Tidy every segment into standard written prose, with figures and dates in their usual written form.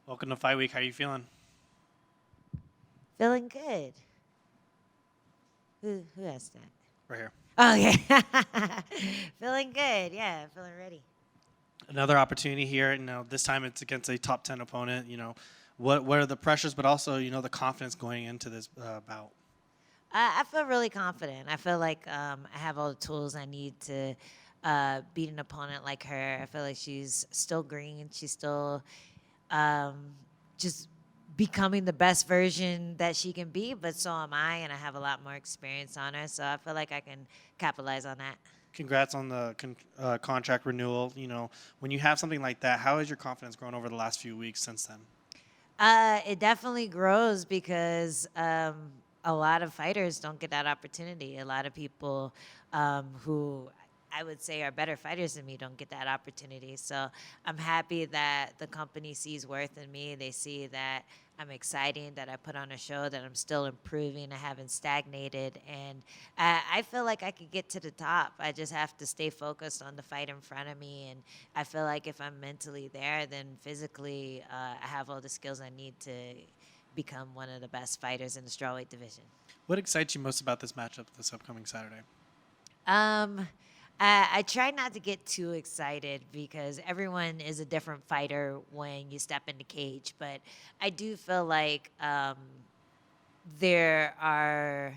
Welcome to Fight Week. How are you feeling? Feeling good. Who asked that? Right here. Oh yeah. Feeling good. Yeah, feeling ready. Another opportunity here. This time it's against a top 10 opponent. What are the pressures, but also the confidence going into this bout. I feel really confident. I feel like I have all the tools I need to beat an opponent like her. I feel like she's still green. She's still um, just becoming the best version that she can be, but so am I, and I have a lot more experience on her. So I feel like I can capitalize on that. Congrats on the contract renewal. When you have something like that, how has your confidence grown over the last few weeks since then? It definitely grows because a lot of fighters don't get that opportunity. A lot of people who I would say are better fighters than me don't get that opportunity. So I'm happy that the company sees worth in me. They see that I'm exciting, that I put on a show, that I'm still improving, I haven't stagnated, and I feel like I could get to the top. I just have to stay focused on the fight in front of me, and I feel like if I'm mentally there, then physically I have all the skills I need to become one of the best fighters in the strawweight division. What excites you most about this matchup this upcoming Saturday? Um, I try not to get too excited because everyone is a different fighter when you step in the cage. But I do feel like there are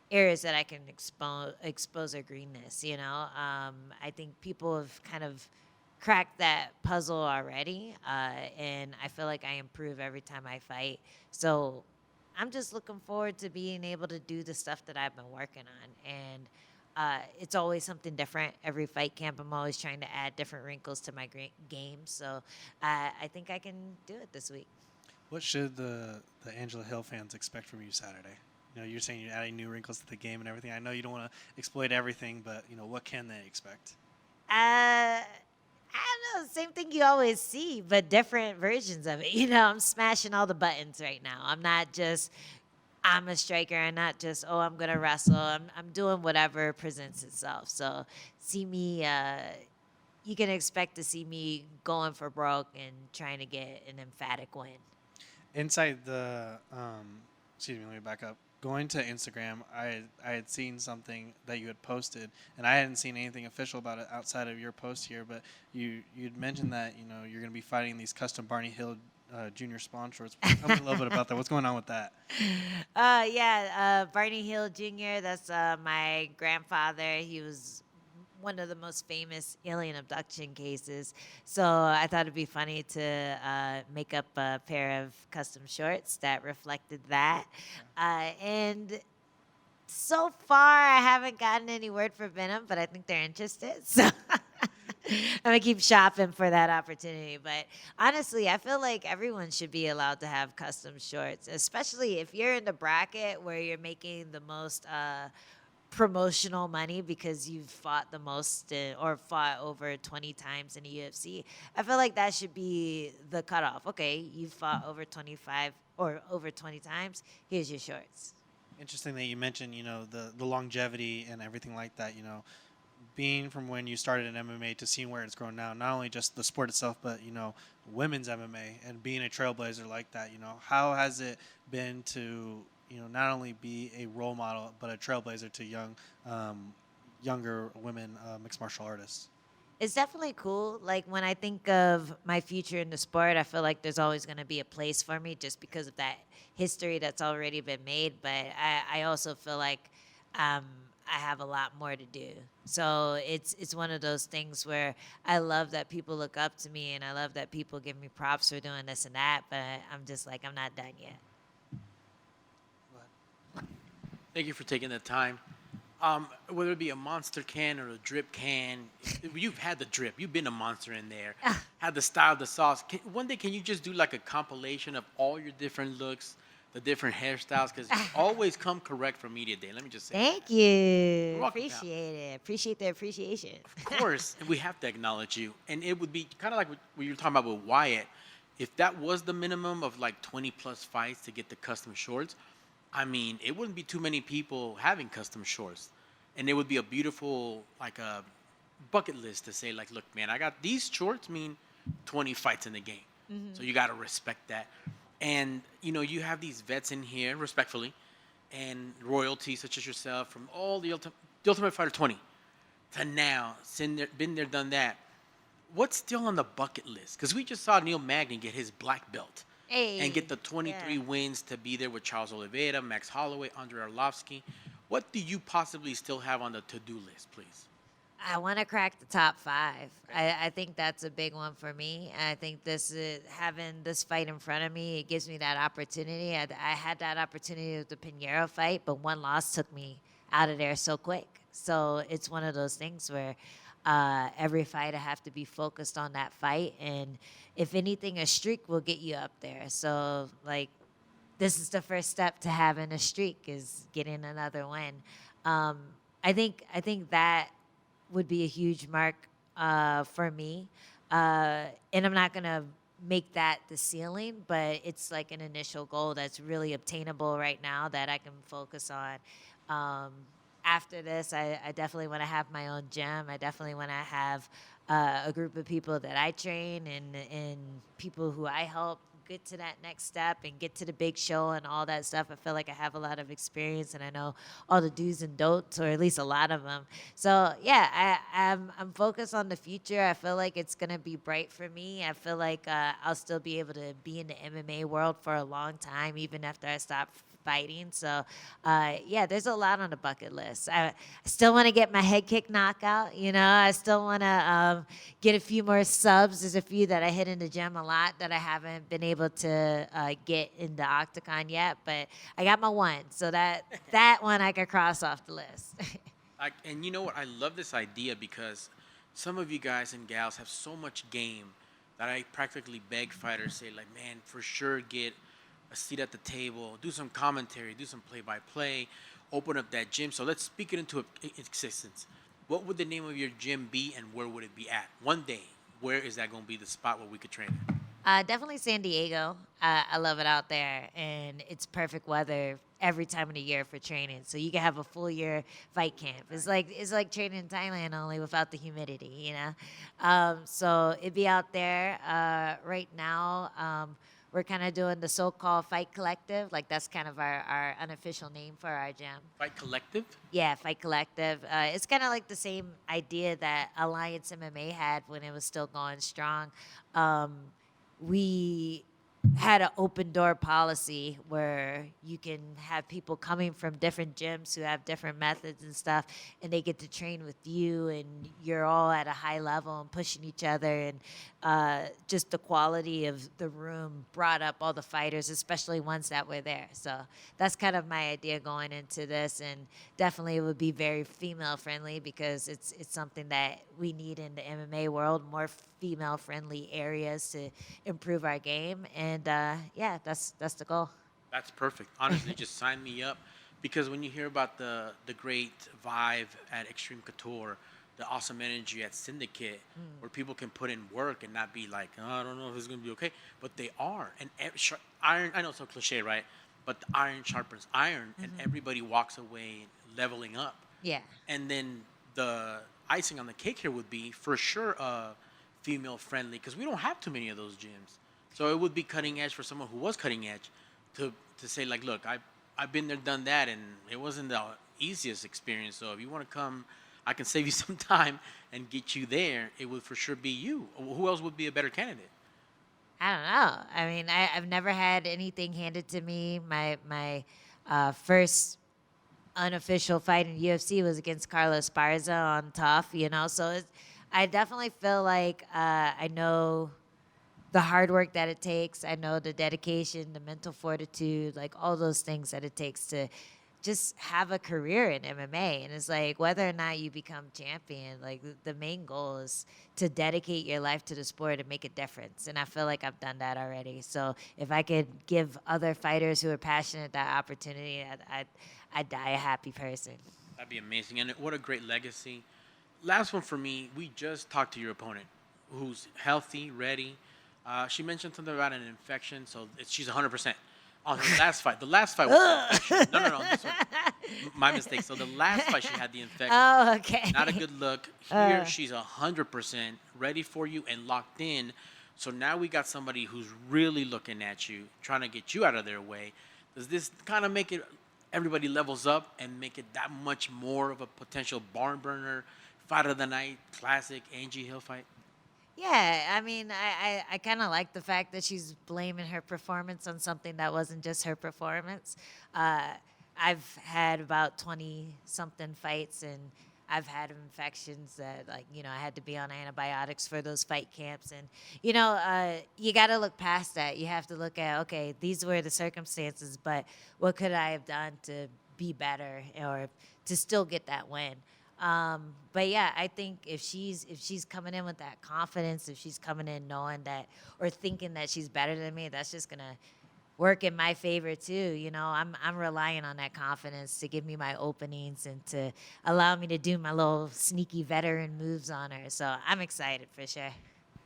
areas that I can expose her greenness. I think people have kind of cracked that puzzle already, and I feel like I improve every time I fight. So I'm just looking forward to being able to do the stuff that I've been working on, and it's always something different. Every fight camp, I'm always trying to add different wrinkles to my game. So I think I can do it this week. What should the Angela Hill fans expect from you Saturday? You're saying you're adding new wrinkles to the game and everything. I know you don't want to exploit everything, but what can they expect? I don't know, same thing you always see, but different versions of it. I'm smashing all the buttons right now. I'm a striker and not just, oh, I'm going to wrestle. I'm doing whatever presents itself. So see me, you can expect to see me going for broke and trying to get an emphatic win. Inside excuse me, let me back up. Going to Instagram, I had seen something that you had posted, and I hadn't seen anything official about it outside of your post here. But you'd mentioned that you're going to be fighting these custom Barney Hill Jr. sponsors. Tell me a little bit about that. What's going on with that? Yeah, Barney Hill Jr., that's my grandfather. He was one of the most famous alien abduction cases. So I thought it'd be funny to make up a pair of custom shorts that reflected that. And so far, I haven't gotten any word for Venom, but I think they're interested. So I'm gonna keep shopping for that opportunity. But honestly, I feel like everyone should be allowed to have custom shorts, especially if you're in the bracket where you're making the most promotional money because you've fought the most or fought over 20 times in the UFC. I feel like that should be the cutoff. Okay, you've fought over 25 or over 20 times. Here's your shorts. Interesting that you mentioned the longevity and everything like that. Being from when you started in MMA to seeing where it's grown now, not only just the sport itself, but women's MMA and being a trailblazer like that. How has it been to not only be a role model but a trailblazer to younger women mixed martial artists? It's definitely cool. Like when I think of my future in the sport, I feel like there's always going to be a place for me just because of that history that's already been made. But I also feel like um, I have a lot more to do. So it's one of those things where I love that people look up to me and I love that people give me props for doing this and that. But I'm just like, I'm not done yet. Thank you for taking the time. Whether it be a monster can or a drip can, you've had the drip. You've been a monster in there. Had the style, the sauce. One day, can you just do like a compilation of all your different looks, the different hairstyles? Because you always come correct for media day. Let me just say Thank that. You're you. welcome, pal. Appreciate it. Appreciate the appreciation. Of course, and we have to acknowledge you. And it would be kind of like what you were talking about with Wyatt. If that was the minimum of like 20 plus fights to get the custom shorts, I mean, it wouldn't be too many people having custom shorts, and it would be a beautiful like a bucket list to say like, look, man, I got these shorts mean 20 fights in the game. So you got to respect that. And you have these vets in here, respectfully, and royalty such as yourself from all the Ultimate Fighter 20 to now, been there, done that. What's still on the bucket list? Because we just saw Neil Magny get his black belt and get Hey, the 23 yeah. wins to be there with Charles Oliveira, Max Holloway, Andrei Arlovsky. What do you possibly still have on the to-do list, please? I want to crack the top 5. I think that's a big one for me. I think this is, having this fight in front of me, it gives me that opportunity. I had that opportunity with the Pinheiro fight, but one loss took me out of there so quick. So it's one of those things where every fight I have to be focused on that fight. And if anything, a streak will get you up there. So, like, this is the first step to having a streak is getting another win. Um, I think that would be a huge mark for me. And I'm not gonna make that the ceiling, but it's like an initial goal that's really obtainable right now that I can focus on. Um, After this, I definitely want to have my own gym. I definitely want to have a group of people that I train and people who I help get to that next step and get to the big show and all that stuff. I feel like I have a lot of experience and I know all the do's and don'ts, or at least a lot of them. So yeah, I'm focused on the future. I feel like it's gonna be bright for me. I feel like I'll still be able to be in the MMA world for a long time, even after I stop fighting. So, yeah, there's a lot on the bucket list. I still want to get my head kick knockout. I still want to get a few more subs. There's a few that I hit in the gym a lot that I haven't been able to get in the octagon yet, but I got my one. So that one I could cross off the list. And you know what? I love this idea because some of you guys and gals have so much game that I practically beg fighters, say like, man, for sure get a seat at the table, do some commentary, do some play-by-play, open up that gym. So let's speak it into existence. What would the name of your gym be, and where would it be at? One day, where is that going to be the spot where we could train at? Definitely San Diego. I love it out there, and it's perfect weather every time of the year for training. So you can have a full year fight camp. It's like training in Thailand only without the humidity. So it'd be out there. Right now, we're kind of doing the so-called Fight Collective. Like that's kind of our unofficial name for our gym. Fight Collective? Yeah, Fight Collective. It's kind of like the same idea that Alliance MMA had when it was still going strong. We had an open door policy where you can have people coming from different gyms who have different methods and stuff, and they get to train with you, and you're all at a high level and pushing each other, and just the quality of the room brought up all the fighters, especially ones that were there. So that's kind of my idea going into this, and definitely it would be very female friendly because it's something that we need in the MMA world, more female friendly areas to improve our game, and yeah, that's the goal. That's perfect. Honestly, just sign me up. Because when you hear about the great vibe at Extreme Couture, the awesome energy at Syndicate, where people can put in work and not be like, oh, I don't know if it's going to be okay. But they are. And iron, I know it's so cliche, right? But the iron sharpens iron, and everybody walks away leveling up. Yeah. And then the icing on the cake here would be, for sure, female friendly, because we don't have too many of those gyms. So it would be cutting edge for someone who was cutting edge to say, like, look, I've been there, done that, and it wasn't the easiest experience. So if you want to come, I can save you some time and get you there. It would for sure be you. Who else would be a better candidate? I don't know. I mean, I've never had anything handed to me. My first unofficial fight in UFC was against Carlos Esparza on Tough, So I definitely feel like I know the hard work that it takes. I know the dedication, the mental fortitude, like all those things that it takes to just have a career in MMA. And it's like whether or not you become champion, like the main goal is to dedicate your life to the sport and make a difference. And I feel like I've done that already. So if I could give other fighters who are passionate that opportunity, I'd die a happy person. That'd be amazing. And what a great legacy. Last one for me. We just talked to your opponent, who's healthy, ready. She mentioned something about an infection, so she's 100%. On her last fight. The last fight was infection. No, this one. My mistake. So the last fight, she had the infection. Oh, okay. Not a good look. Here, she's 100% ready for you and locked in. So now we got somebody who's really looking at you, trying to get you out of their way. Does this kind of make it everybody levels up and make it that much more of a potential barn burner, fight of the night, classic Angie Hill fight? Yeah, I mean, I kind of like the fact that she's blaming her performance on something that wasn't just her performance. Uh, I've had about 20 something fights, and I've had infections that, like, I had to be on antibiotics for those fight camps. And, you got to look past that. You have to look at, okay, these were the circumstances, but what could I have done to be better or to still get that win? But yeah, I think if she's coming in with that confidence, if she's coming in knowing that or thinking that she's better than me, that's just gonna work in my favor too. I'm relying on that confidence to give me my openings and to allow me to do my little sneaky veteran moves on her. So I'm excited for sure.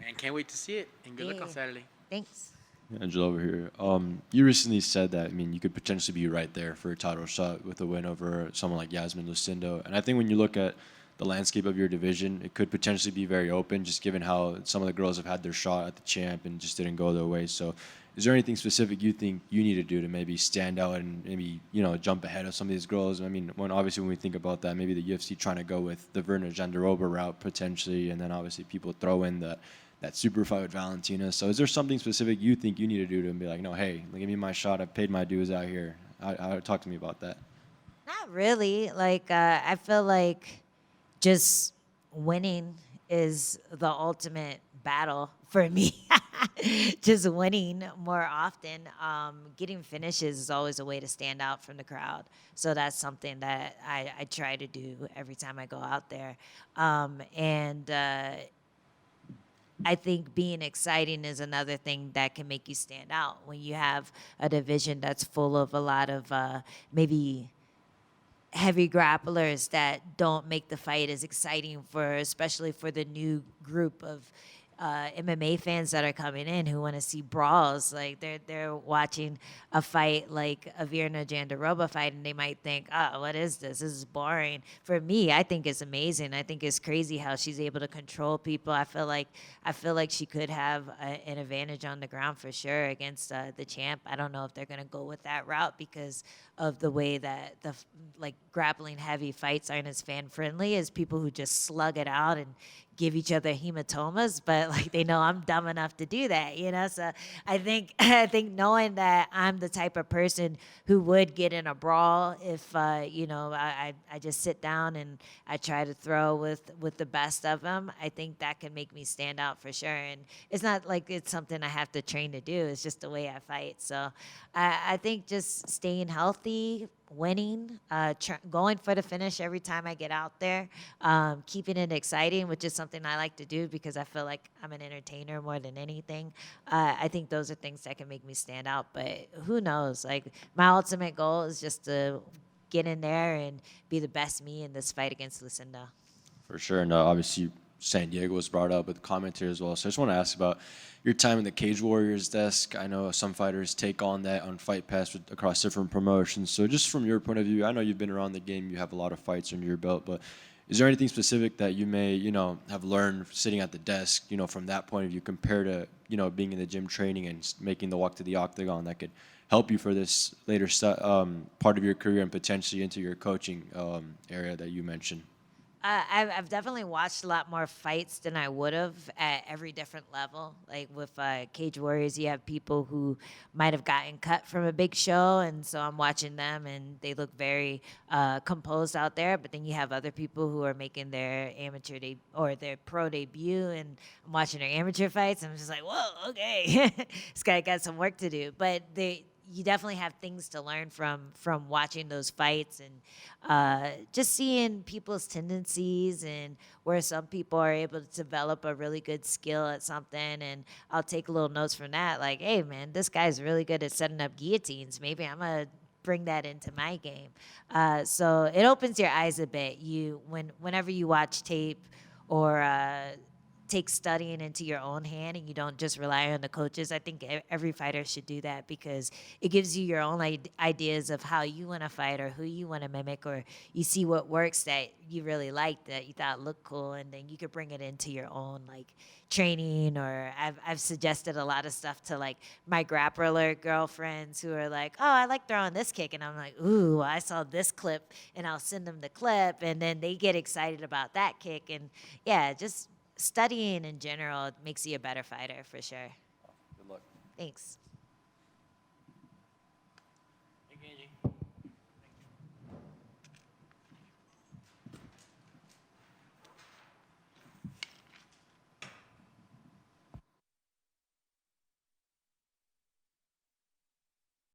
Man, can't wait to see it. And good luck on Yeah. Saturday. Thanks. Angela over here. You recently said that, I mean, you could potentially be right there for a title shot with a win over someone like Yasmin Lucindo. And I think when you look at the landscape of your division, it could potentially be very open, just given how some of the girls have had their shot at the champ and just didn't go their way. So is there anything specific you think you need to do to maybe stand out and maybe, jump ahead of some of these girls? I mean, when we think about that, maybe the UFC trying to go with the Verna Jandiroba route potentially, and then obviously people throw in that super fight with Valentina. So is there something specific you think you need to do to be like, no, hey, give me my shot. I've paid my dues out here. Talk to me about that. Not really. Like, I feel like just winning is the ultimate battle for me. Just winning more often. Getting finishes is always a way to stand out from the crowd. So that's something that I try to do every time I go out there. And I think being exciting is another thing that can make you stand out when you have a division that's full of a lot of maybe heavy grapplers that don't make the fight as exciting especially for the new group of MMA fans that are coming in who want to see brawls. Like they're watching a fight like a Virna Jandiroba fight, and they might think, "Oh, what is this? This is boring." For me, I think it's amazing. I think it's crazy how she's able to control people. I feel like she could have an advantage on the ground for sure against the champ. I don't know if they're gonna go with that route because of the way that the grappling heavy fights aren't as fan friendly as people who just slug it out and give each other hematomas, but like they know I'm dumb enough to do that, So I think knowing that I'm the type of person who would get in a brawl if I just sit down and I try to throw with the best of them, I think that can make me stand out for sure. And it's not like it's something I have to train to do. It's just the way I fight. So I think just staying healthy, winning, going for the finish every time I get out there, keeping it exciting, which is something I like to do because I feel like I'm an entertainer more than anything. I think those are things that can make me stand out, but who knows? Like, my ultimate goal is just to get in there and be the best me in this fight against Lucinda. For sure. And obviously, San Diego was brought up with commentary as well. So I just want to ask about your time in the Cage Warriors desk. I know some fighters take on that on Fight Pass across different promotions. So just from your point of view, I know you've been around the game, you have a lot of fights under your belt, but is there anything specific that you may, have learned sitting at the desk, from that point of view compared to, being in the gym training and making the walk to the octagon that could help you for this later part of your career and potentially into your coaching area that you mentioned? I've definitely watched a lot more fights than I would have at every different level. Like with Cage Warriors, you have people who might have gotten cut from a big show, and so I'm watching them, and they look very composed out there. But then you have other people who are making their amateur or their pro debut, and I'm watching their amateur fights, and I'm just like, whoa, okay, this guy got some work to do. But you definitely have things to learn from watching those fights and just seeing people's tendencies and where some people are able to develop a really good skill at something. And I'll take little notes from that, like, hey, man, this guy's really good at setting up guillotines. Maybe I'm going to bring that into my game. So it opens your eyes a bit. Whenever you watch tape or take studying into your own hand and you don't just rely on the coaches. I think every fighter should do that because it gives you your own ideas of how you want to fight or who you want to mimic, or you see what works that you really like that you thought looked cool, and then you could bring it into your own like training. Or I've suggested a lot of stuff to like my grappler girlfriends who are like, oh, I like throwing this kick, and I'm like, ooh, I saw this clip, and I'll send them the clip, and then they get excited about that kick. And yeah, just studying in general makes you a better fighter for sure. Good luck. Thanks.